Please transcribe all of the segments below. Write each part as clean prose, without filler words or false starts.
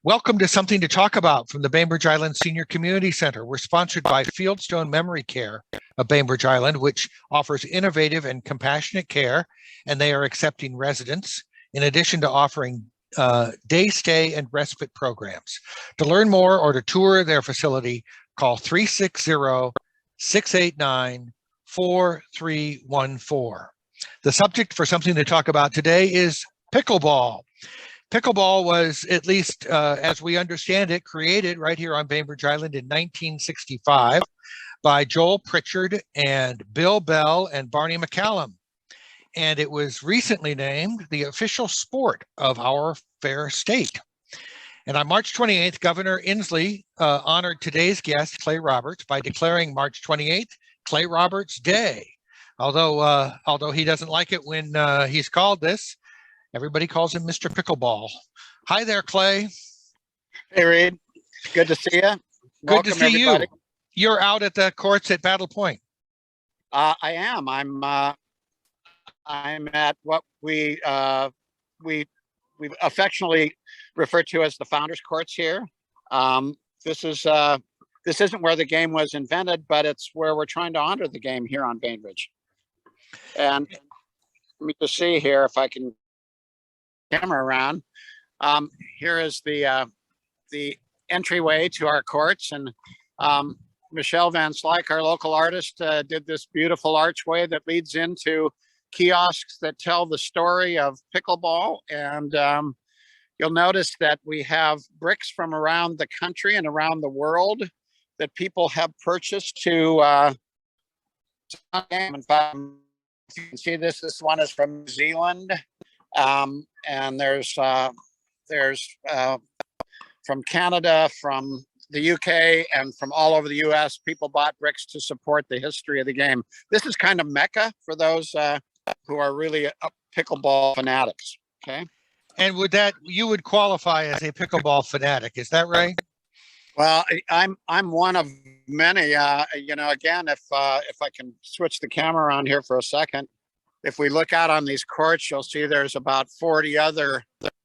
Welcome to Something to Talk About from the Bainbridge Island Senior Community Center. We're sponsored by Fieldstone Memory Care of Bainbridge Island, which offers innovative and compassionate care, and they are accepting residents, in addition to offering day stay and respite programs. To learn more or to tour their facility, call 360-689-4314. The subject for Something to Talk About today is pickleball. Pickleball was, at least as we understand it, created right here on Bainbridge Island in 1965 by Joel Pritchard and Bill Bell and Barney McCallum. And it was recently named the official sport of our fair state. And on March 28th, Governor Inslee honored today's guest, Clay Roberts, by declaring March 28th Clay Roberts Day. Although he doesn't like it when he's called this, everybody calls him Mr. Pickleball. Hi there, Clay. Hey, Reed. Good to see you. Good to see everybody. You. You're out at the courts at Battle Point. I am. I'm at what we affectionately refer to as the Founders Courts here. This isn't where the game was invented, but it's where we're trying to honor the game here on Bainbridge. And let me just see here if I can camera around. Here is the entryway to our courts, and Michelle Van Slyke, our local artist, did this beautiful archway that leads into kiosks that tell the story of pickleball. And you'll notice that we have bricks from around the country and around the world that people have purchased to game. In fact, you can see this one is from New Zealand. And there's from Canada, from the UK, and from all over the US. People bought bricks to support the history of the game. This is kind of Mecca for those who are really pickleball fanatics. Okay. And you would qualify as a pickleball fanatic, is that right? Well, I'm one of many. Again, if I can switch the camera on here for a second. If we look out on these courts, you'll see there's about 40 other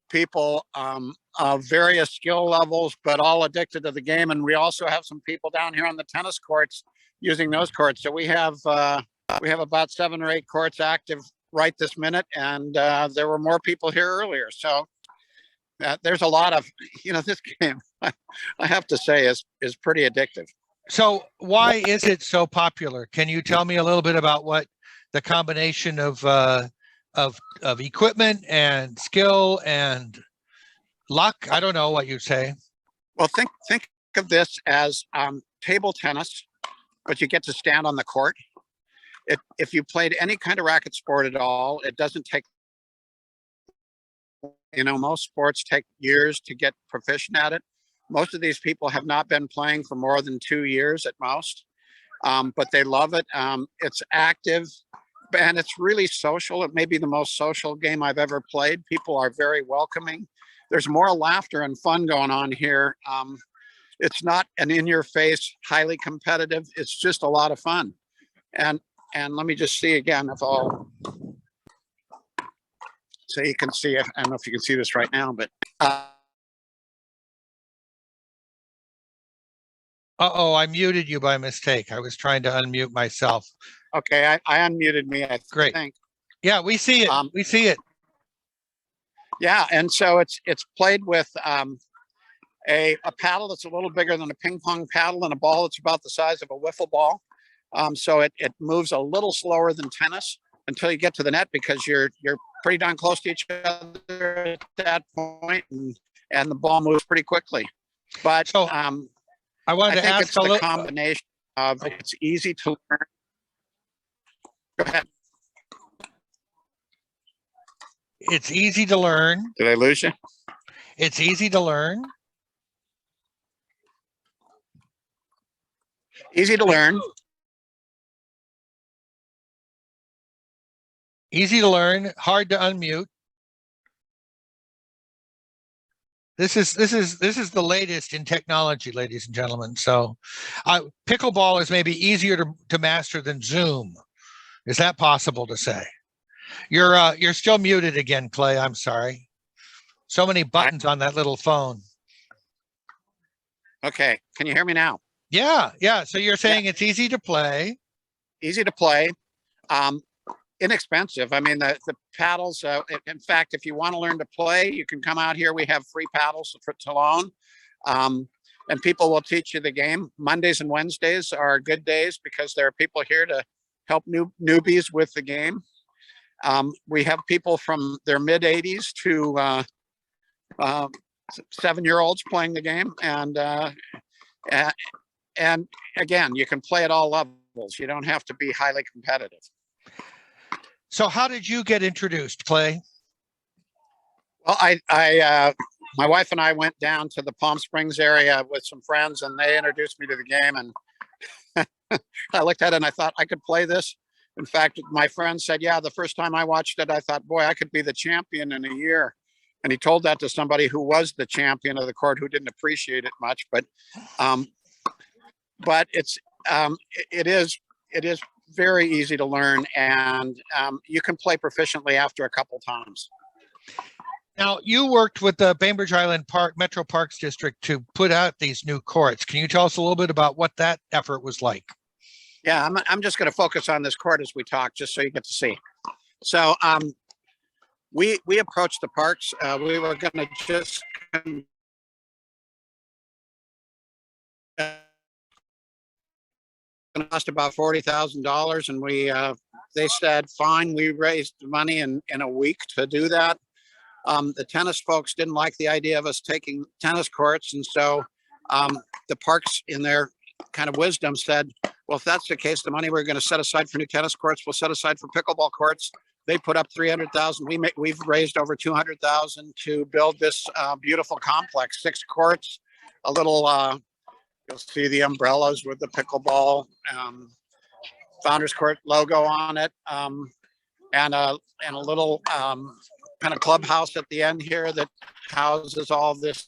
people of various skill levels, but all addicted to the game. And we also have some people down here on the tennis courts using those courts. So we have about 7 or 8 courts active right this minute, and there were more people here earlier. So there's a lot of, this game, I have to say, is pretty addictive. So why is it so popular? Can you tell me a little bit about what the combination of equipment and skill and luck? I don't know what you'd say. Well, think of this as table tennis, but you get to stand on the court. If you played any kind of racket sport at all, it doesn't take, most sports take years to get proficient at it. Most of these people have not been playing for more than 2 years at most. But they love it. It's active, and it's really social. It may be the most social game I've ever played. People are very welcoming. There's more laughter and fun going on here. It's not an in-your-face, highly competitive. It's just a lot of fun. And let me just see again if I'll, so you can see it. I don't know if you can see this right now, but uh-oh, I muted you by mistake. I was trying to unmute myself. Okay, I unmuted me, I Great. think. Yeah, we see it. We see it. Yeah, and so it's played with a paddle that's a little bigger than a ping pong paddle, and a ball that's about the size of a wiffle ball. So it moves a little slower than tennis until you get to the net, because you're pretty darn close to each other at that point, and the ball moves pretty quickly. But so, I wanted to ask it's the combination of it's easy to learn. Go ahead. It's easy to learn. Did I lose you? It's easy to learn. Easy to learn. Easy to learn, hard to unmute. This is the latest in technology, ladies and gentlemen. So pickleball is maybe easier to master than Zoom. Is that possible to say? You're still muted again, Clay. I'm sorry. So many buttons on that little phone. Okay, can you hear me now? Yeah, yeah. So you're saying it's easy to play. Easy to play, inexpensive. I mean, the paddles, in fact, if you want to learn to play, you can come out here. We have free paddles to loan. And people will teach you the game. Mondays and Wednesdays are good days because there are people here to help newbies with the game. We have people from their mid 80s to 7-year-olds playing the game, and again, you can play at all levels. You don't have to be highly competitive. So how did you get introduced, Clay? Well, my wife and I went down to the Palm Springs area with some friends, and they introduced me to the game. And I looked at it and I thought I could play this. In fact, my friend said, yeah, the first time I watched it, I thought, boy, I could be the champion in a year. And he told that to somebody who was the champion of the court who didn't appreciate it much. But it is very easy to learn, and you can play proficiently after a couple times. Now, you worked with the Bainbridge Island Metro Parks District to put out these new courts. Can you tell us a little bit about what that effort was like? Yeah, I'm just going to focus on this court as we talk, just so you get to see. So we approached the parks. We were going to just cost about $40,000, and they said fine. We raised money in a week to do that. The tennis folks didn't like the idea of us taking tennis courts, and so the parks, in their kind of wisdom, said, well, if that's the case, the money we're going to set aside for new tennis courts, we'll set aside for pickleball courts. They put up $300,000. We've raised over $200,000 to build this beautiful complex, 6 courts, a little. You'll see the umbrellas with the pickleball Founders Court logo on it, and a little kind of clubhouse at the end here that houses all this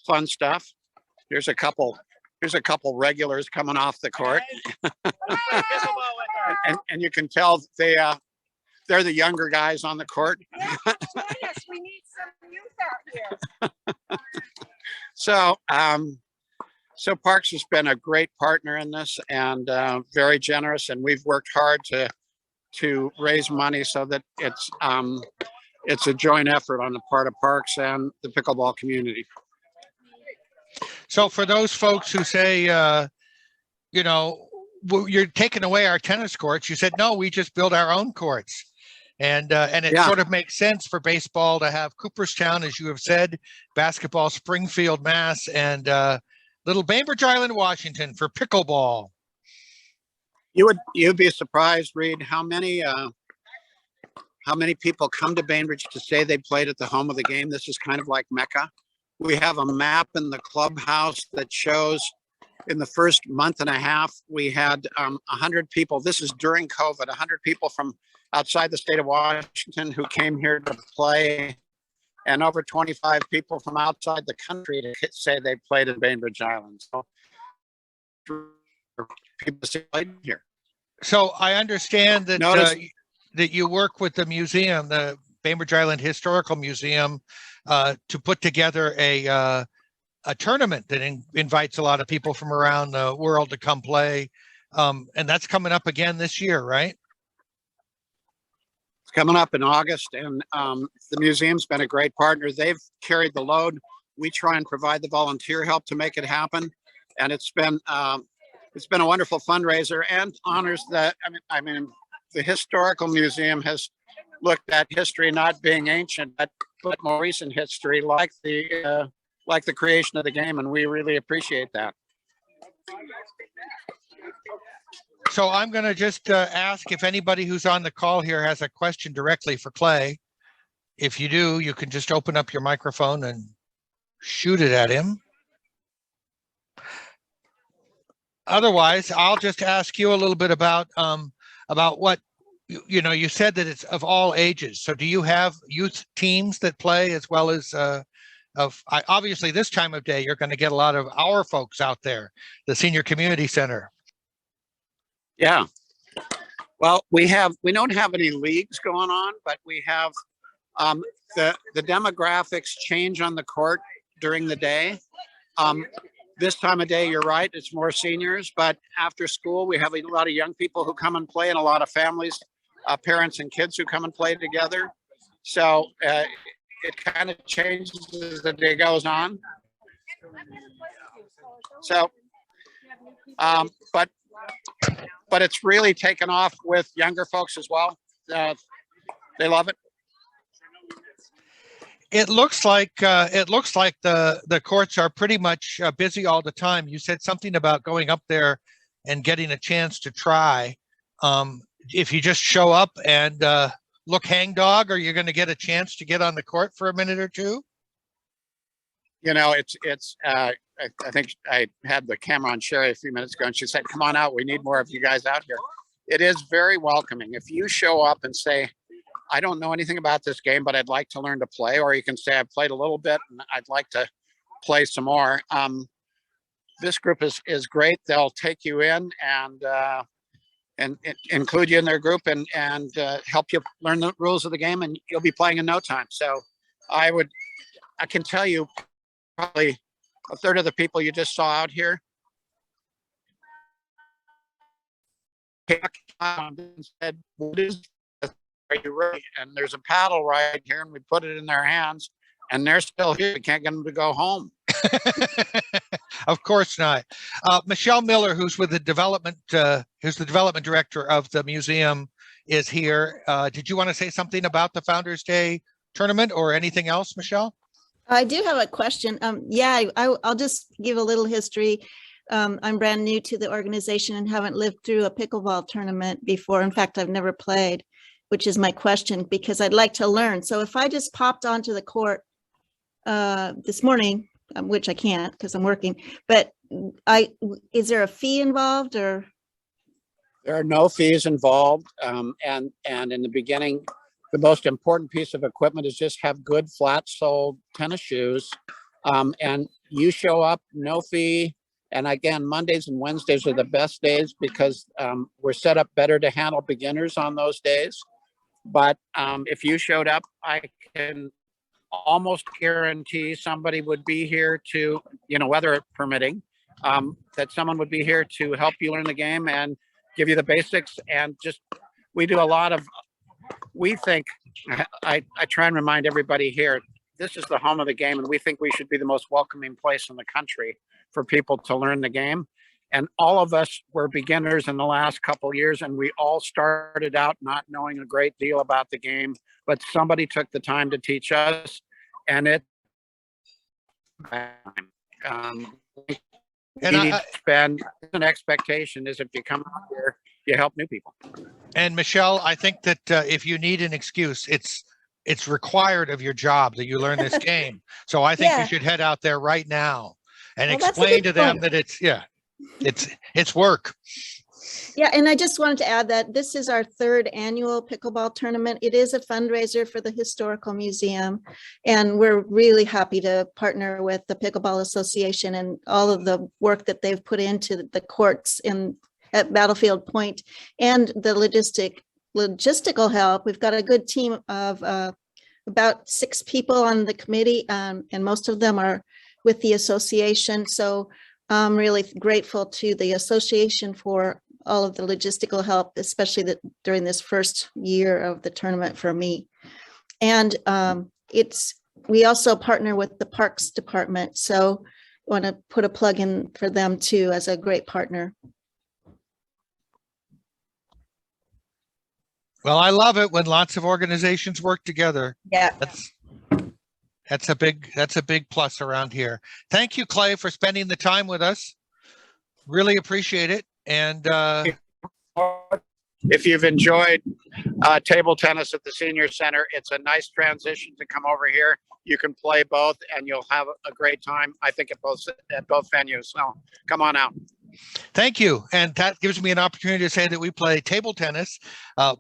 fun stuff. Here's a couple regulars coming off the court, and you can tell they're the younger guys on the court. Yes, we need some youth out here. So Parks has been a great partner in this, and very generous, and we've worked hard to raise money so that it's a joint effort on the part of Parks and the pickleball community. So for those folks who say, you're taking away our tennis courts, you said, no, we just build our own courts. And it sort of makes sense for baseball to have Cooperstown, as you have said, basketball, Springfield, Mass, and little Bainbridge Island, Washington for pickleball. You'd be surprised, Reed, how many people come to Bainbridge to say they played at the home of the game. This is kind of like Mecca. We have a map in the clubhouse that shows in the first month and a half, we had 100 people. This is during COVID, 100 people from outside the state of Washington who came here to play, and over 25 people from outside the country to say they played in Bainbridge Island. So people played here. So I understand that that you work with the museum, the Bainbridge Island Historical Museum, to put together a tournament that invites a lot of people from around the world to come play, and that's coming up again this year, right? It's coming up in August, and the museum's been a great partner. They've carried the load. We try and provide the volunteer help to make it happen, and it's been a wonderful fundraiser and honors that. I mean, the historical museum has looked at history not being ancient, but more recent history, like the creation of the game, and we really appreciate that. So I'm going to just ask if anybody who's on the call here has a question directly for Clay. If you do, you can just open up your microphone and shoot it at him. Otherwise, I'll just ask you a little bit about what you said that it's of all ages. So do you have youth teams that play as well as obviously this time of day you're going to get a lot of our folks out there, the senior community center? Yeah. Well, we don't have any leagues going on, but we have the demographics change on the court during the day. This time of day, you're right, it's more seniors, but after school, we have a lot of young people who come and play and a lot of families, parents and kids who come and play together. So it kind of changes as the day goes on. So, but it's really taken off with younger folks as well. They love it. It looks like the courts are pretty much busy all the time. You said something about going up there and getting a chance to try. If you just show up and look hangdog, are you going to get a chance to get on the court for a minute or two? You know, I think I had the camera on Sherry a few minutes ago, and she said, "Come on out. We need more of you guys out here." It is very welcoming. If you show up and say, "I don't know anything about this game, but I'd like to learn to play," or you can say, "I've played a little bit and I'd like to play some more." This group is great. They'll take you in and include you in their group and help you learn the rules of the game, and you'll be playing in no time. So I can tell you probably a third of the people you just saw out here and said, "What is this? Are you ready?" And there's a paddle right here, and we put it in their hands, and they're still here. We can't get them to go home. Of course not. Michele Miller, who's the development director of the museum, is here. Did you want to say something about the Founders Day tournament or anything else, Michele? I do have a question. I'll just give a little history. I'm brand new to the organization and haven't lived through a pickleball tournament before. In fact, I've never played, which is my question, because I'd like to learn. So if I just popped onto the court this morning, which I can't because I'm working, but is there a fee involved, or? There are no fees involved. And in the beginning, the most important piece of equipment is just have good flat-soled tennis shoes. And you show up, no fee. And again, Mondays and Wednesdays are the best days because we're set up better to handle beginners on those days. But if you showed up, I can almost guarantee somebody would be here to, weather permitting, that someone would be here to help you learn the game and give you the basics. And we do a lot of, we think, I try and remind everybody here, this is the home of the game, and we think we should be the most welcoming place in the country for people to learn the game. And all of us were beginners in the last couple of years, and we all started out not knowing a great deal about the game, but somebody took the time to teach us, and an expectation is if you come out here, you help new people. And Michele, I think that if you need an excuse, it's required of your job that you learn this game. So I think you should head out there right now and explain to them that it's work. Yeah, and I just wanted to add that this is our third annual pickleball tournament. It is a fundraiser for the Historical Museum, and we're really happy to partner with the Pickleball Association and all of the work that they've put into the courts at Battlefield Point and the logistical help. We've got a good team of about 6 people on the committee, and most of them are with the association. So I'm really grateful to the association for all of the logistical help, especially during this first year of the tournament for me. And we also partner with the Parks Department. So I want to put a plug in for them too as a great partner. Well, I love it when lots of organizations work together. Yeah. That's a big plus around here. Thank you, Clay, for spending the time with us. Really appreciate it. And if you've enjoyed table tennis at the Senior Center, it's a nice transition to come over here. You can play both, and you'll have a great time, I think, at both venues. So come on out. Thank you. And that gives me an opportunity to say that we play table tennis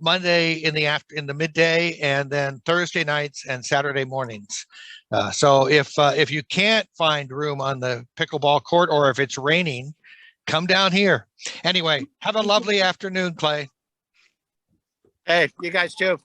Monday in the midday, and then Thursday nights and Saturday mornings. So if you can't find room on the pickleball court, or if it's raining, come down here. Anyway, have a lovely afternoon, Clay. Hey, you guys too.